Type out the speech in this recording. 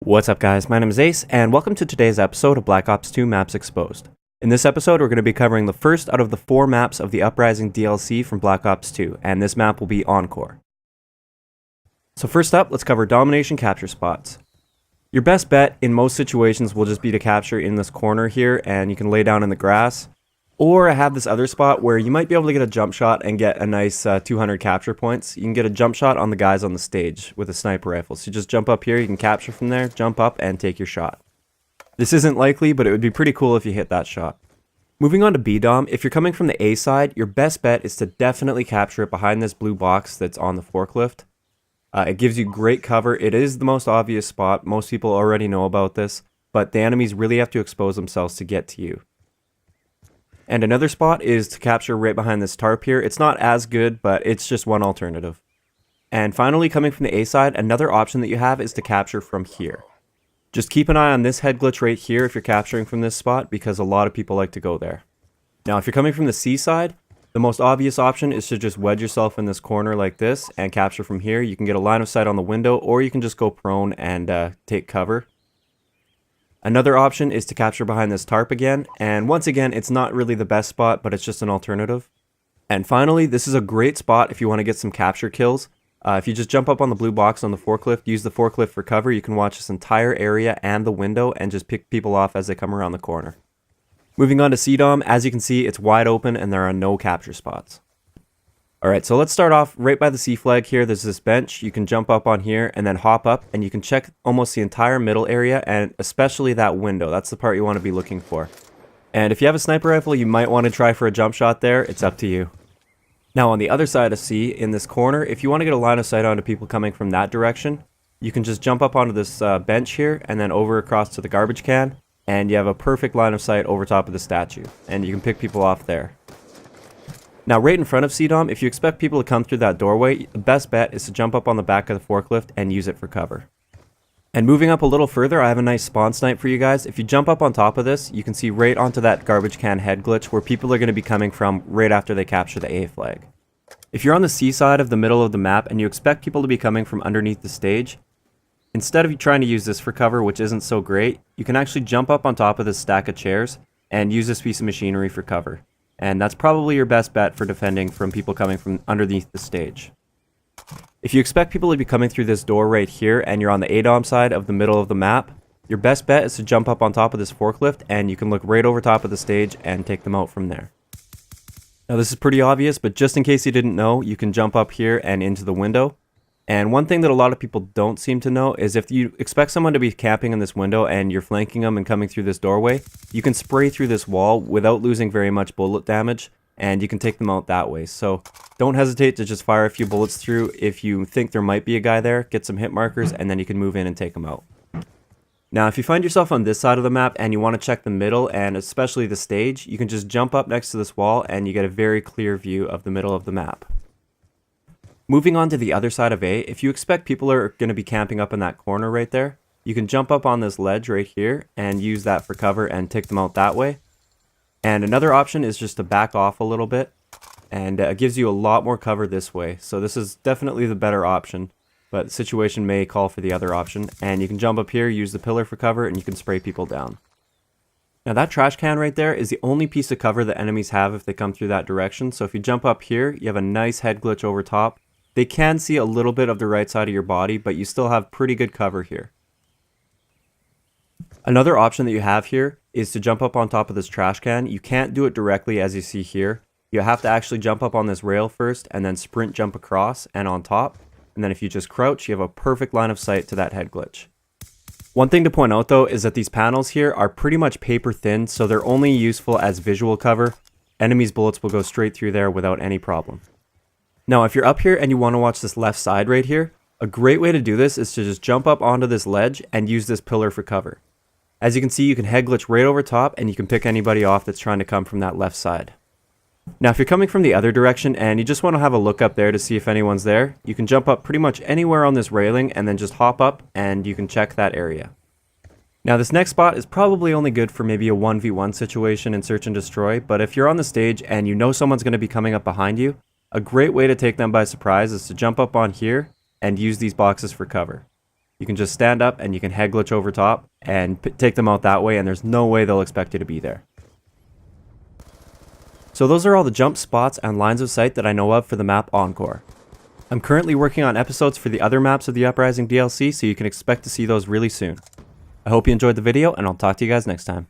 What's up guys, my name is Ace, and welcome to today's episode of Black Ops 2 Maps Exposed. In this episode, we're going to be covering the first out of the 4 maps of the Uprising DLC from Black Ops 2, and this map will be Encore. So first up, let's cover domination capture spots. Your best bet in most situations will just be to capture in this corner here, and you can lay down in the grass. Or I have this other spot where you might be able to get a jump shot and get a nice 200 capture points. You can get a jump shot on the guys on the stage with a sniper rifle. So you just jump up here, you can capture from there, jump up, and take your shot. This isn't likely, but it would be pretty cool if you hit that shot. Moving on to B-Dom, if you're coming from the A side, your best bet is to definitely capture it behind this blue box that's on the forklift. It gives you great cover. It is the most obvious spot. Most people already know about this, but the enemies really have to expose themselves to get to you. And another spot is to capture right behind this tarp here. It's not as good, but it's just one alternative. And finally, coming from the A side, another option that you have is to capture from here. Just keep an eye on this head glitch right here if you're capturing from this spot, because a lot of people like to go there. Now, if you're coming from the C side, the most obvious option is to just wedge yourself in this corner like this and capture from here. You can get a line of sight on the window, or you can just go prone and take cover. Another option is to capture behind this tarp again, and once again, it's not really the best spot, but it's just an alternative. And finally, this is a great spot if you want to get some capture kills. If you just jump up on the blue box on the forklift, use the forklift for cover, you can watch this entire area and the window and just pick people off as they come around the corner. Moving on to C-Dom, as you can see, it's wide open and there are no capture spots. Alright, so let's start off right by the C flag here. There's this bench. You can jump up on here and then hop up, and you can check almost the entire middle area, and especially that window. That's the part you want to be looking for. And if you have a sniper rifle, you might want to try for a jump shot there. It's up to you. Now on the other side of C, in this corner, if you want to get a line of sight onto people coming from that direction, you can just jump up onto this bench here and then over across to the garbage can, and you have a perfect line of sight over top of the statue, and you can pick people off there. Now right in front of C-Dom, if you expect people to come through that doorway, the best bet is to jump up on the back of the forklift and use it for cover. And moving up a little further, I have a nice spawn snipe for you guys. If you jump up on top of this, you can see right onto that garbage can head glitch where people are going to be coming from right after they capture the A flag. If you're on the C side of the middle of the map and you expect people to be coming from underneath the stage, instead of trying to use this for cover, which isn't so great, you can actually jump up on top of this stack of chairs and use this piece of machinery for cover. And that's probably your best bet for defending from people coming from underneath the stage. If you expect people to be coming through this door right here and you're on the ADOM side of the middle of the map, your best bet is to jump up on top of this forklift and you can look right over top of the stage and take them out from there. Now this is pretty obvious, but just in case you didn't know, you can jump up here and into the window. And one thing that a lot of people don't seem to know is if you expect someone to be camping in this window and you're flanking them and coming through this doorway, you can spray through this wall without losing very much bullet damage, and you can take them out that way. So don't hesitate to just fire a few bullets through if you think there might be a guy there, get some hit markers, and then you can move in and take them out. Now if you find yourself on this side of the map and you want to check the middle and especially the stage, you can just jump up next to this wall and you get a very clear view of the middle of the map. Moving on to the other side of A, if you expect people are going to be camping up in that corner right there, you can jump up on this ledge right here and use that for cover and take them out that way. And another option is just to back off a little bit, and it gives you a lot more cover this way. So this is definitely the better option, but the situation may call for the other option. And you can jump up here, use the pillar for cover, and you can spray people down. Now that trash can right there is the only piece of cover that enemies have if they come through that direction. So if you jump up here, you have a nice head glitch over top. They can see a little bit of the right side of your body, but you still have pretty good cover here. Another option that you have here is to jump up on top of this trash can. You can't do it directly as you see here. You have to actually jump up on this rail first and then sprint jump across and on top. And then if you just crouch, you have a perfect line of sight to that head glitch. One thing to point out though is that these panels here are pretty much paper thin, so they're only useful as visual cover. Enemies' bullets will go straight through there without any problem. Now, if you're up here and you want to watch this left side right here, a great way to do this is to just jump up onto this ledge and use this pillar for cover. As you can see, you can head glitch right over top and you can pick anybody off that's trying to come from that left side. Now, if you're coming from the other direction and you just want to have a look up there to see if anyone's there, you can jump up pretty much anywhere on this railing and then just hop up and you can check that area. Now, this next spot is probably only good for maybe a 1v1 situation in Search and Destroy, but if you're on the stage and you know someone's going to be coming up behind you, a great way to take them by surprise is to jump up on here and use these boxes for cover. You can just stand up and you can head glitch over top and take them out that way, and there's no way they'll expect you to be there. So those are all the jump spots and lines of sight that I know of for the map Encore. I'm currently working on episodes for the other maps of the Uprising DLC, so you can expect to see those really soon. I hope you enjoyed the video, and I'll talk to you guys next time.